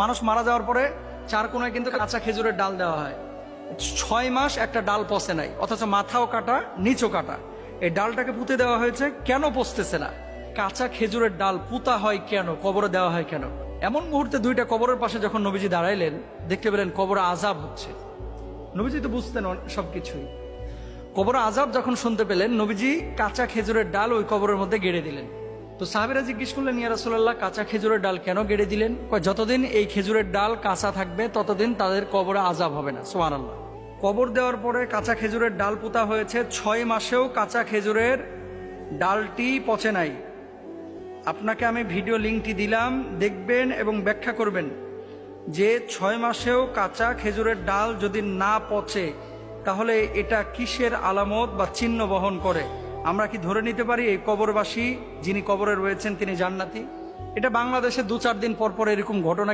মানুষ মারা যাওয়ার পরে চার কোনায় কিন্তু কাঁচা খেজুরের ডাল দেওয়া হয়। 6 মাস একটা ডাল পচে নাই, অথচ মাথাও কাটা নিচও কাটা। এই ডালটাকে পুঁতে দেওয়া হয়েছে, কেন পচতেছে না? কাঁচা খেজুরের ডাল পুঁতা হয় কেন, কবরে দেওয়া হয় কেন? এমন মুহূর্তে দুইটা কবরের পাশে যখন নবীজি দাঁড়াইলেন, দেখতে পেলেন কবরে আযাব হচ্ছে। নবীজি তো বুঝতেন সবকিছুই। কবরে আযাব যখন শুনতে পেলেন, নবীজি কাঁচা খেজুরের ডাল ওই কবরের মধ্যে গেড়ে দিলেন। তো সাহাবীরা জিজ্ঞেস করলেন, ইয়া রাসূলুল্লাহ, কাঁচা খেজুরের ডাল কেন গেড়ে দিলেন? যতদিন এই খেজুরের ডাল কাঁচা থাকবে ততদিন তাদের কবরে আযাব হবে না। সুবহানাল্লাহ। কবর দেওয়ার পরে কাঁচা খেজুরের ডাল পোতা হয়েছে, 6 মাসেও কাঁচা খেজুরের ডালটি পচে নাই। আপনাকে আমি ভিডিও লিঙ্কটি দিলাম, দেখবেন এবং ব্যাখ্যা করবেন যে 6 মাসেও কাঁচা খেজুরের ডাল যদি না পচে তাহলে এটা কিসের আলামত বা চিহ্ন বহন করে? আমরা কি ধরে নিতে পারি এই কবরবাসী যিনি কবরে রয়েছেন তিনি জান্নাতি? এটা বাংলাদেশে 2-4 দিন পর পর এরকম ঘটনা